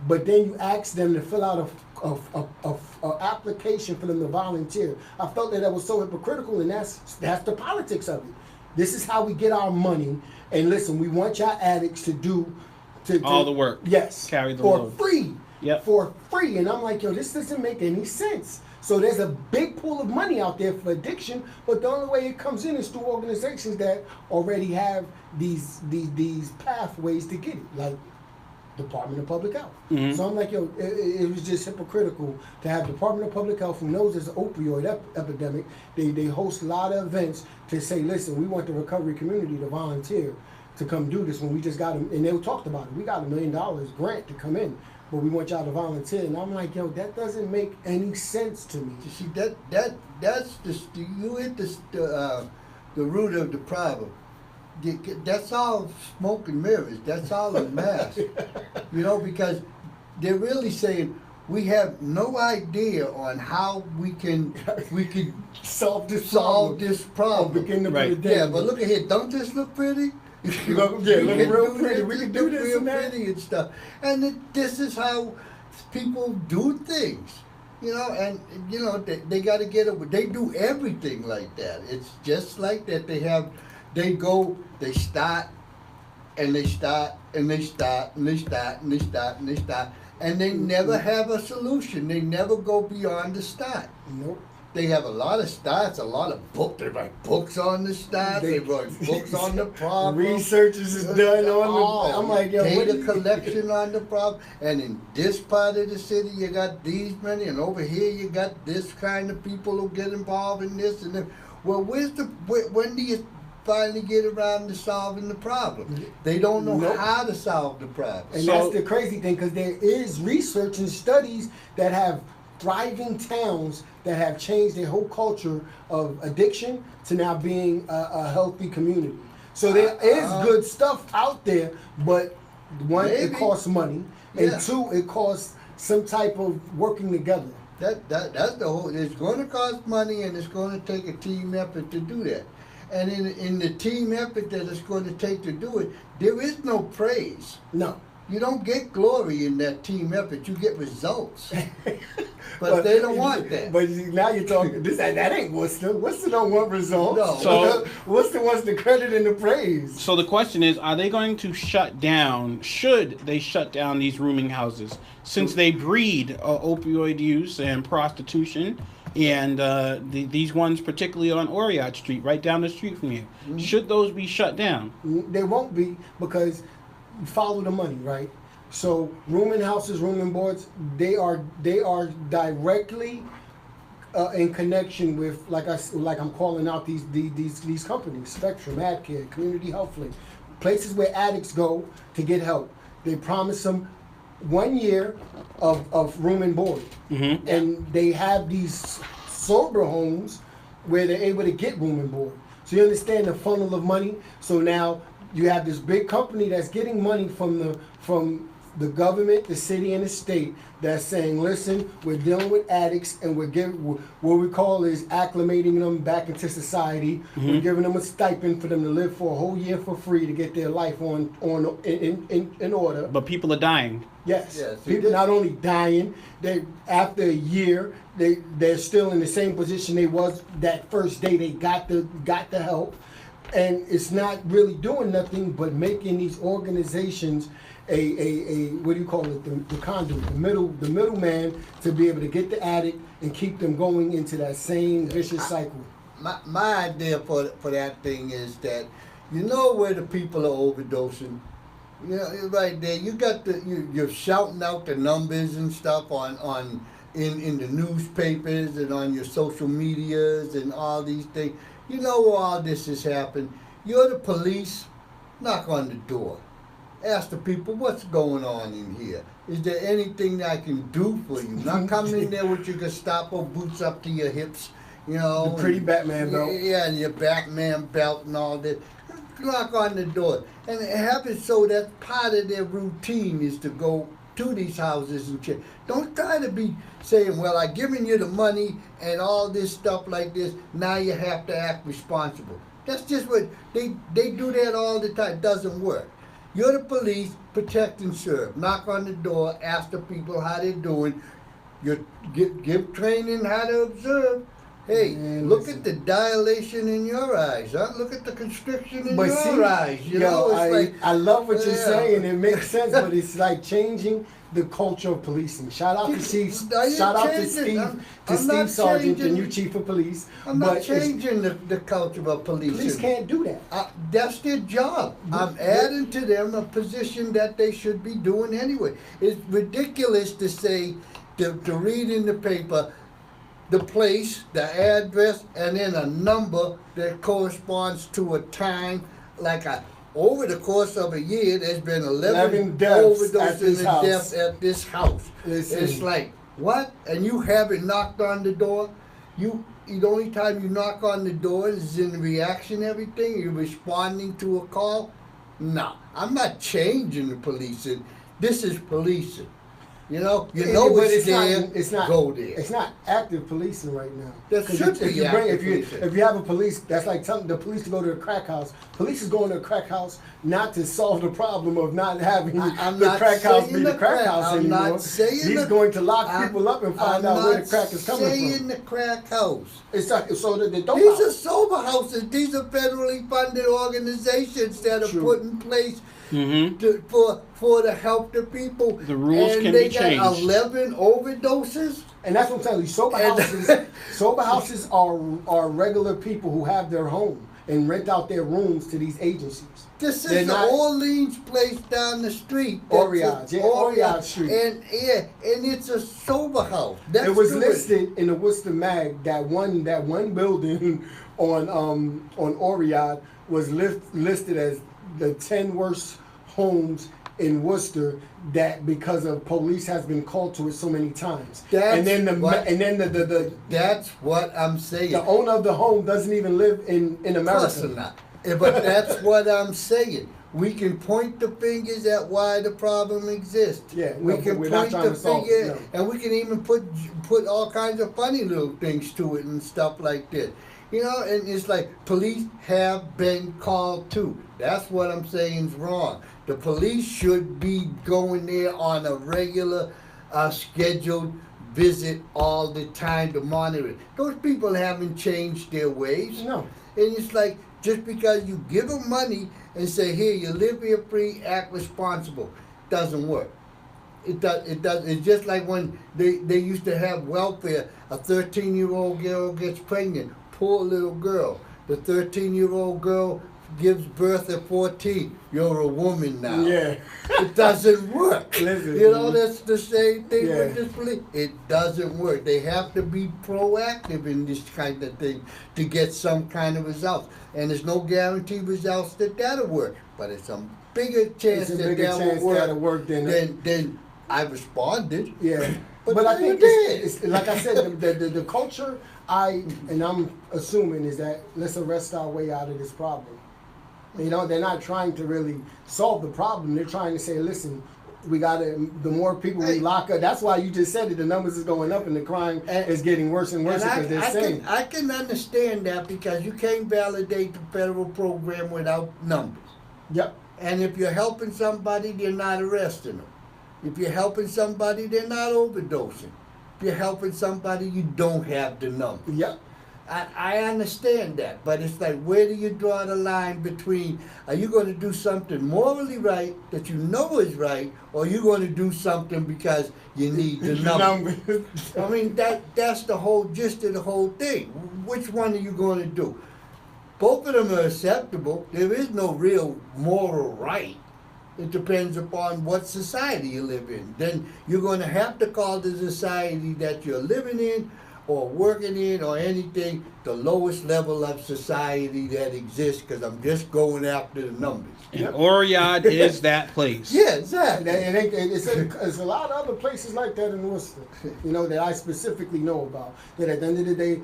But then you ask them to fill out a application for them to volunteer. I felt that was so hypocritical, and that's the politics of it. This is how we get our money. And listen, we want y'all addicts to do all the work. Yes, carry the for load. free. Yep. For free. And I'm like, yo, this doesn't make any sense. So there's a big pool of money out there for addiction, but the only way it comes in is through organizations that already have these pathways to get it, like Department of Public Health. So I'm like, yo, it was just hypocritical to have Department of Public Health, who knows there's an opioid epidemic. They host a lot of events to say, listen, we want the recovery community to volunteer to come do this, when we just got them, and they talked about it. We got $1 million grant to come in, but we want y'all to volunteer. And I'm like, yo, that doesn't make any sense to me. You see, that's you hit the root of the problem. That's all smoke and mirrors. That's all a mask. You know, because they're really saying we have no idea on how we can solve this problem. Begin to Right. put it down. Yeah, but look at here. Don't this look pretty? Look real pretty. We can do this real and that. pretty and stuff. And this is how people do things. You know, and you know they got to get it. They do everything like that. It's just like that. They start, and they start, and they start, and they start, and they start, and they start, and they never have a solution. They never go beyond the start. Nope. They have a lot of starts, a lot of books. They write books on the start. They write books on the problem. Research is done on the. I'm like, yo, what data collection on the problem. And in this part of the city, you got these many, and over here you got this kind of people who get involved in this and that. Well, when do you finally get around to solving the problem? They don't know how to solve the problem. And So- that's the crazy thing, because there is research and studies that have thriving towns that have changed their whole culture of addiction to now being a healthy community. So there is good stuff out there, but one, it Maybe. costs money, and Yeah. two, it costs some type of working together. That's the whole. It's going to cost money, and it's going to take a team effort to do that. And in the team effort that it's going to take to do it, there is no praise. No. You don't get glory in that team effort. You get results. But they don't want that. But now you're talking. That ain't Worcester. Worcester don't want results. No. So- Worcester wants the credit and the praise. So the question is, are they going to should they shut down these rooming houses, since they breed opioid use and prostitution, and these ones particularly on Oriot Street, right down the street from you? Should those be shut down? They won't be, because you follow the money, right? So rooming houses, rooming boards, they are directly in connection with, like I'm calling out these companies: Spectrum, AdCare, Community Health Link, places where addicts go to get help. They promise them 1 year of room and board, and they have these sober homes where they're able to get room and board. So you understand the funnel of money. So now you have this big company that's getting money from the government, the city, and the state, that's saying, listen, we're dealing with addicts, and we're giving what we call is acclimating them back into society. We're giving them a stipend for them to live for a whole year for free to get their life in order. But people are dying. Yes, Yes, people not only dying, they after a year they're still in the same position they was that first day they got the help, and it's not really doing nothing but making these organizations a what do you call it, the conduit, the middleman, to be able to get the addict and keep them going into that same vicious cycle. My idea for that thing is that, you know, where the people are overdosing. You know, right there. You got you're shouting out the numbers and stuff in the newspapers and on your social medias and all these things. You know where all this has happened. You're the police. Knock on the door. ask the people what's going on in here. Is there anything I can do for you? Not come in there with your Gestapo boots up to your hips, you know. The pretty Batman belt. Yeah, and your Batman belt and all that. Knock on the door. And have it so that part of their routine is to go to these houses and check. Don't try to be saying, well, I've given you the money and all this stuff like this. Now you have to act responsible. That's just what they do that all the time. It doesn't work. You're the police, protect and serve. Knock on the door, ask the people how they're doing. You give training how to observe. Hey, Man, look listen. at the dilation in your eyes, huh? Look at the constriction in But your see, eyes. You know, it's like, I love what you're yeah. saying. It makes sense, but it's like changing the culture of policing. Shout out to Steve. I ain't Shout out to changing. Steve. I'm Steve not Sargent, the changing. new chief of police. I'm not it's- changing the culture of policing. Police can't do that. That's their job. I'm adding to them a position that they should be doing anyway. It's ridiculous to say, to read in the paper, the place, the address, and then a number that corresponds to a time. Over the course of a year, there's been 11 deaths at overdoses this and house. deaths at this house. Listen. It's like, what? And you haven't knocked on the door? The only time you knock on the door is in reaction to everything? You're responding to a call? No, I'm not changing the policing. This is policing. You know But it's there. It's not. Go there. It's not active policing right now. That 'Cause should be active policing. if you have a police, that's like telling the police to go to a crack house. Police is going to a crack house not to solve the problem of not having I'm the not crack house saying be the the crack crack. house I'm not anymore. saying He's the- going to lock people up and find out where the crack is coming I'm not saying from. the crack house. It's like so that they don't. These are sober houses. These are federally funded organizations that are True. put in place Mm-hmm. for to help the people. The rules and can they be got changed. 11 overdoses. And that's what I'm telling you. Sober And- houses are regular people who have their home and rent out their rooms to these agencies. This They're is the not- Orleans place down the street. Oriage, yeah, Oriage Street. And it's a sober house. That's It was good. listed in the Worcester Mag that one building on Oriade was listed as the 10 worst homes in Worcester that because of police has been called to it so many times. That's That's what I'm saying. the owner of the home doesn't even live in Of course America. not. But that's what I'm saying. We can point the fingers at why the problem exists. Yeah, we no, can but we're not point trying the to solve finger, it, no. and we can even put all kinds of funny little things to it and stuff like that. You know, and it's like police have been called too. That's what I'm saying is wrong. The police should be going there on a regular, scheduled visit all the time to monitor it. Those people haven't changed their ways. No. And it's like, just because you give them money and say, here, you live here free, act responsible, doesn't work. It does. It's just like when they used to have welfare. A 13-year-old girl gets pregnant. Poor little girl. The 13-year-old girl gives birth at 14. You're a woman now. Yeah. It doesn't work. Listen, You know, that's the same thing Yeah. with this police. It doesn't work. They have to be proactive in this kind of thing to get some kind of results. And there's no guaranteed results that'll work. But it's a bigger chance It's a that bigger that chance will that'll work than I responded. Yeah, But but I you think did. it's like I said, the culture I'm assuming is that let's arrest our way out of this problem. You know, they're not trying to really solve the problem. They're trying to say, listen, we gotta. The more people we lock up, that's why you just said it. The numbers is going up and the crime is getting worse and worse because they're saying. I can understand that because you can't validate the federal program without numbers. Yep. And if you're helping somebody, they're not arresting them. If you're helping somebody, they're not overdosing. If you're helping somebody, you don't have the number. Yep. I understand that, but it's like, where do you draw the line between, are you going to do something morally right that you know is right, or are you going to do something because you need the number? I mean, that's the whole gist of the whole thing. Which one are you going to do? Both of them are acceptable. There is no real moral right. It depends upon what society you live in. Then you're going to have to call the society that you're living in, or working in or anything, the lowest level of society that exists, because I'm just going after the numbers. And Oriad is that place. Yeah, exactly. It's a lot of other places like that in Worcester, that I specifically know about. That at the end of the day,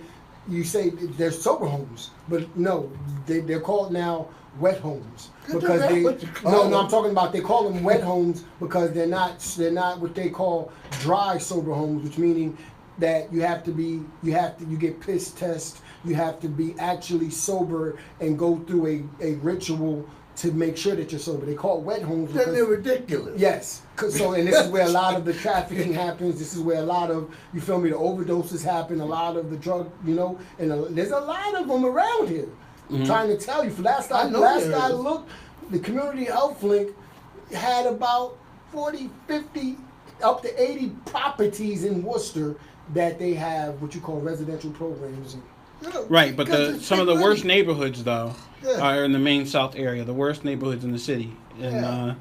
you say they're sober homes, but no, they're called now wet homes because I'm talking about they call them wet homes because they're not what they call dry sober homes, which meaning that you get piss test, you have to be actually sober and go through a ritual to make sure that you're sober. They call it wet homes. Then they're ridiculous. Yes. And this is where a lot of the trafficking happens. This is where a lot of, the overdoses happen, a lot of the drug, and there's a lot of them around here. I'm trying to tell you, last I looked, the Community Health Link had about 40, 50, up to 80 properties in Worcester that they have what you call residential programs in. Right, but some of the worst neighborhoods, though, Yeah. are in the main South area, the worst neighborhoods in the city. And,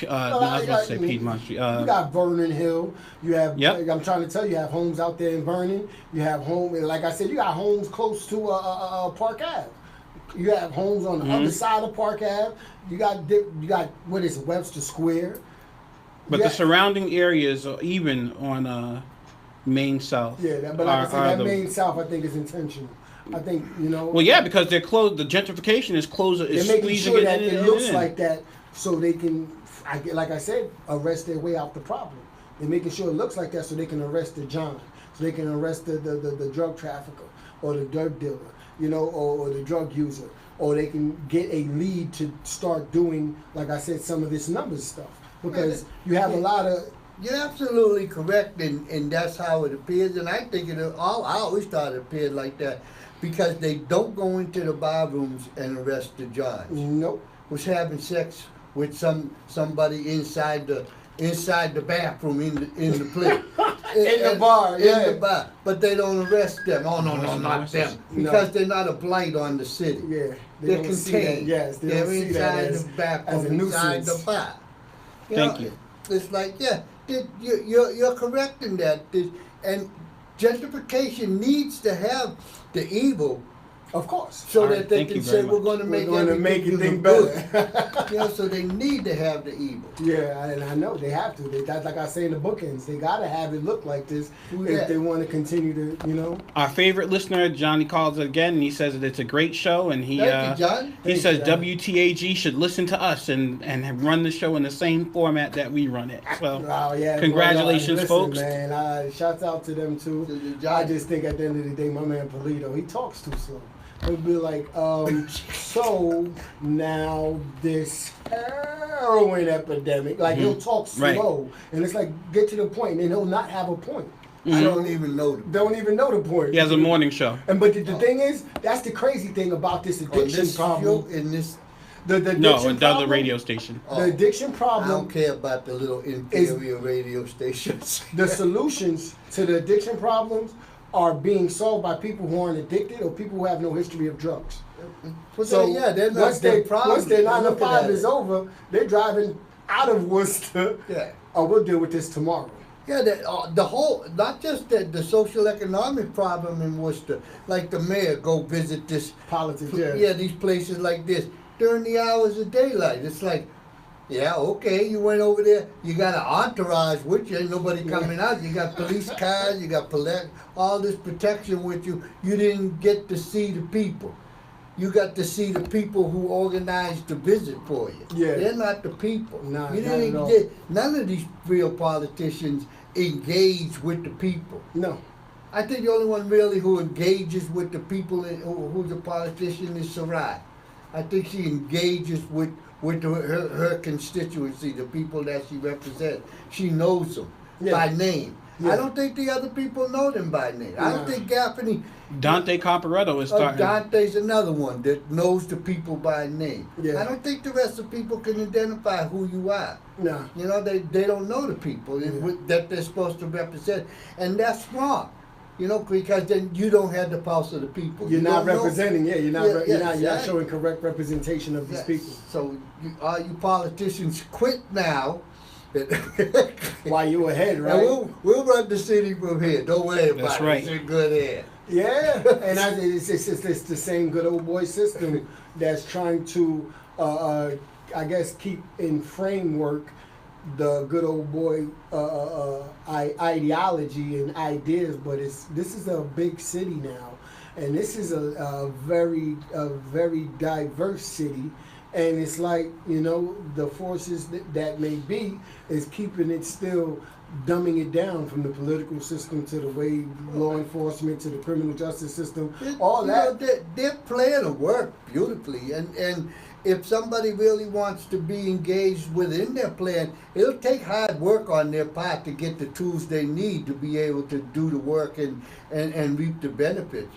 I was about to say Piedmont Street. You got Vernon Hill. You have, Yep. I'm trying to tell you, you have homes out there in Vernon. You have and like I said, you got homes close to Park Ave. You have homes on the other side of Park Ave. You got what is it, Webster Square. But the surrounding areas, are even on Main South. Yeah, but like I said, that Main South, I think, is intentional. I think, Well, yeah, because they're closed. The gentrification is closed. they're making sure that it looks like that, so they can, like I said, arrest their way out the problem. They're making sure it looks like that, so they can arrest the John, so they can arrest the drug trafficker or the drug dealer, or the drug user, or they can get a lead to start doing, like I said, some of this numbers stuff, because you have a lot of. You're absolutely correct, and that's how it appears. And I think I always thought it appeared like that because they don't go into the bar rooms and arrest the judge. Nope. Was having sex with somebody inside the bathroom in the place. In the bar, yeah. In the bar, but they don't arrest them. Oh no, not them, because they're not a blight on the city. Yeah, They're contained. Yes, they're inside the bathroom, inside the bar. Thank you. It's like, you're correct in that. And gentrification needs to have the evil, of course, so All that right, they thank can you say very we're much. going to make everything better. So they need to have the evil. Yeah, and I know they have to. That's like I say in the bookends. They gotta have it look like this if they want to continue to, Our favorite listener, Johnny, calls again, and he says that it's a great show, and he Thank you, John. he Thanks, says John. WTAG should listen to us and run the show in the same format that we run it. So, Oh, yeah, congratulations, listen, folks. Man, shouts out to them too. I just think at the end of the day, my man Polito, he talks too slow. He'll be like, so now this heroin epidemic, like he'll talk slow, and it's like get to the point, and then he'll not have a point. I don't even know them. Don't even know the point. he has a morning show. But the thing is, that's the crazy thing about this addiction problem. The addiction No, another problem, radio station. The addiction I problem. don't care about the little inferior radio stations. The solutions to the addiction problems are being solved by people who aren't addicted or people who have no history of drugs. So they're not once their 9 to 5 is over. over, they're driving out of Worcester. Yeah. Oh, we'll deal with this tomorrow. Yeah, the whole, not just the social economic problem in Worcester, like the mayor go visit this Politics, these places like this during the hours of daylight. It's like, yeah, okay, you went over there, you got an entourage with you, ain't nobody coming out, you got police cars, you got all this protection with you. You didn't get to see the people. You got to see the people who organized the visit for you. Yeah. They're not the people. Nah, you not at didn't all. none of these real politicians engage with the people. No. I think the only one really who engages with the people and who's a politician is Sarai. I think she engages with her constituency, the people that she represents. She knows them by name. Yeah. I don't think the other people know them by name. I don't think Gaffney. Dante Comparetto is starting. Dante's another one that knows the people by name. Yeah. I don't think the rest of people can identify who you are. No. They don't know the people that they're supposed to represent, and that's wrong. Because then you don't have the pulse of the people. You're not representing. You're not exactly. showing correct representation of these people. So all you politicians quit now, While you ahead, And right? we'll run the city from here. Don't worry about That's it. right. It's in good hands. Yeah, and it's the same good old boy system that's trying to, I guess, keep in framework the good old boy ideology and ideas. But this is a big city now, and this is a very diverse city. And it's like, you know, the forces that may be is keeping it still, dumbing it down from the political system to the way law enforcement to the criminal justice system, all that. Their plan will work beautifully, and if somebody really wants to be engaged within their plan, it'll take hard work on their part to get the tools they need to be able to do the work and reap the benefits.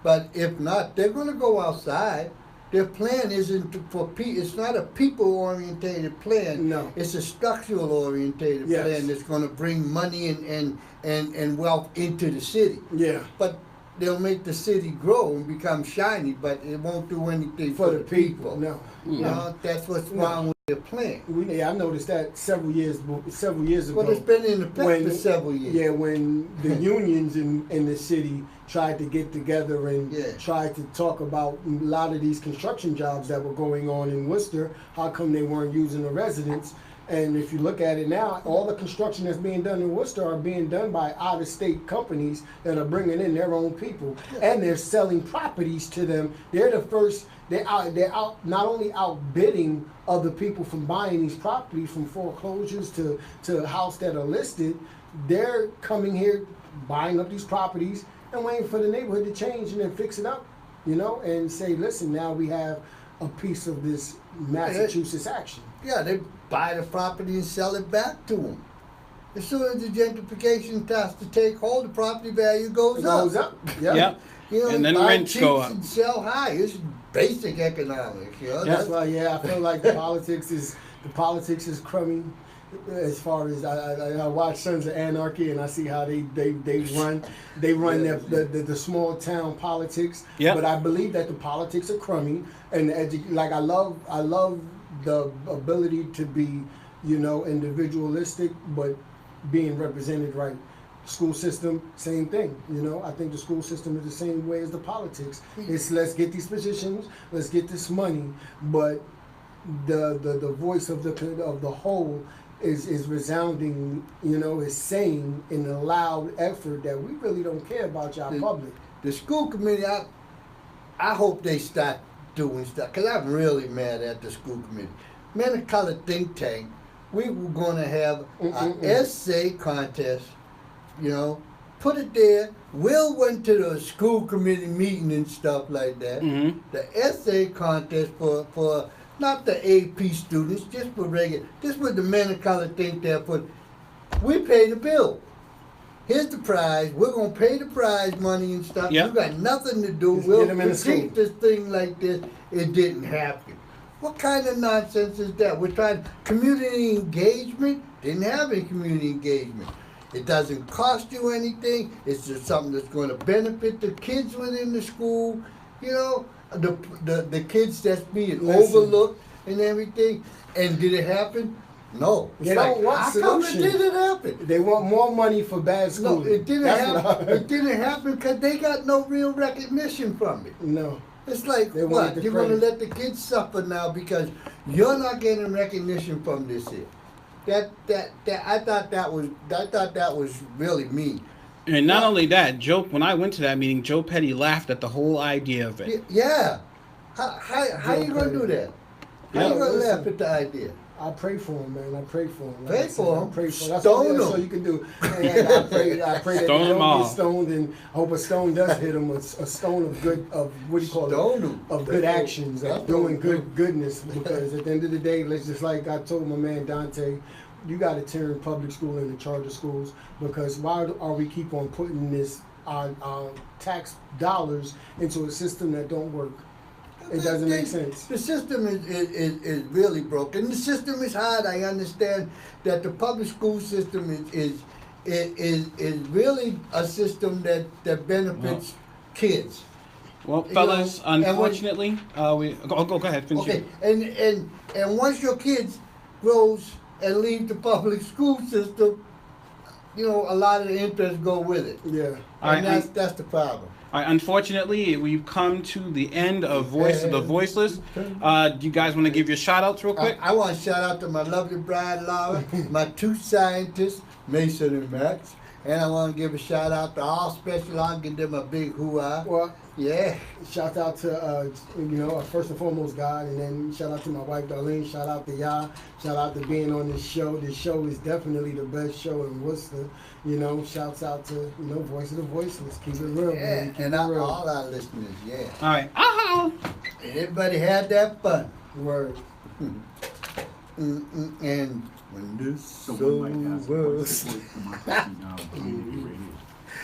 But if not, they're going to go outside. Their plan isn't for people. It's not a people-orientated plan. No. It's a structural-orientated Yes. plan that's going to bring money and wealth into the city. Yeah. But they'll make the city grow and become shiny, but it won't do anything For the people, no. You know, that's what's wrong with their plan. I noticed that several years ago. But it's been in effect for several years. Yeah, when the unions in the city tried to get together and Yeah. tried to talk about a lot of these construction jobs that were going on in Worcester, how come they weren't using the residents? And if you look at it now, all the construction that's being done in Worcester are being done by out-of-state companies that are bringing in their own people, and they're selling properties to them. They're the first. They're out not only outbidding other people from buying these properties, from foreclosures to a house that are listed. They're coming here, buying up these properties, and waiting for the neighborhood to change and then fix it up, you know, and say, listen, now we have a piece of this Massachusetts action. Yeah, they buy the property and sell it back to them. As soon as the gentrification starts to take hold, the property value goes It up. goes up. Yeah. Yep. You know, And then buy rents go cheap up. and sell high. It's basic economics. You know, That's why, I feel like the politics is crummy. As far as I watch Sons of Anarchy and I see how they run the small town politics. Yep. But I believe that the politics are crummy, and I love the ability to be, you know, individualistic, but being represented right. School system, same thing. You know, I think the school system is the same way as the politics. It's let's get these positions, let's get this money, but the voice of the whole is resounding. You know, is saying in a loud effort that we really don't care about y'all public. The school committee, I hope they start doing stuff, because I'm really mad at the school committee. Men of Color think tank, we were going to have an essay contest, you know, put it there. Will went to the school committee meeting and stuff like that. Mm-hmm. The essay contest for not the AP students, just for regular, this was the Men of Color think that we pay the bill. Here's the prize. We're going to pay the prize money and stuff. Yep. You got nothing to do. Just We'll get 'em in the critique school. this thing like this. It didn't happen. What kind of nonsense is that? We're trying community engagement. Didn't have any community engagement. It doesn't cost you anything. It's just something that's going to benefit the kids within the school. You know, the kids that's being Listen. overlooked and everything. And did it happen? No. It's They don't want how come it solution. didn't happen? They want more money for bad No, schools. it didn't That's what happen. I- It didn't happen because they got no real recognition from it. No. It's like, They what? wanted the You're going to credit. let the kids suffer now because you're not getting recognition from this here. I thought that was really mean. And not only that, when I went to that meeting, Joe Petty laughed at the whole idea of it. Yeah. How you going to do that? How Yeah, you going to listen. laugh at the idea? I pray for him, man. I pray for him. Pray I said, for him. I pray for him. That's Stone all him. you can do. And I pray that Stone they them don't all. get stoned, and I hope a stone does hit him. A stone of what do you call Stone it? 'em. Of good actions, That's of doing what we do. goodness. Because at the end of the day, let's just like I told my man Dante, you got to turn public school into charter schools. Because why are we keep on putting this tax dollars into a system that don't work? It doesn't make sense. The system is really broken. The system is hard. I understand that the public school system is really a system that benefits kids. Well, You fellas, know, and when- unfortunately, go ahead, finish. Okay, and once your kids grows and leave the public school system, you know, a lot of the interest go with it. Yeah. And that's the problem. All right, unfortunately, we've come to the end of Voice of the Voiceless. Do you guys want to give your shout outs real quick? I want to shout out to my lovely bride, Laura, my two scientists, Mason and Max. And I want to give a shout out to all special. I'll give them a big hoo-ah. Well, Yeah. shout out to, first and foremost, God, and then shout out to my wife, Darlene. Shout out to y'all. Shout out to being on this show. This show is definitely the best show in Worcester. You know, shouts out to, Voice of the Voiceless. Keep it real, Yeah. man. Keep And it real. all our listeners, yeah. All right. Ah! Everybody had that fun. Word. And when this So one might ask, over. what's the point of democracy now in community radio?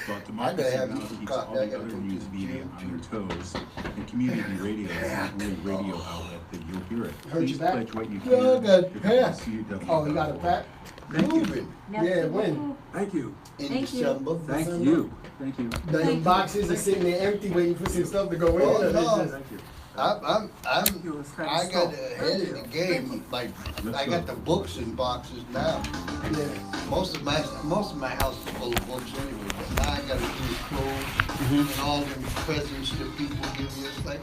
Well, I democracy gotta have now you some keeps coffee. all I the gotta other go news to the media gym, on your too. toes. And community radio is the only radio outlet that you'll hear it. Heard Please you back? pledge what you Yeah, I can. got to packed. CUW. Oh, you got a pack? Thank you. Moving Yeah, when? Thank you. in Thank you. December. Thank December. you. Thank you. The Thank you. boxes are sitting there empty, waiting for some stuff to go in. Oh, or they no. just- Thank you. I'm You was kinda I got slow. ahead of the game. Like I got the books in boxes now. Yeah. Most of my house is full of books anyway. But now I got to do clothes and all them presents that people give me. It's like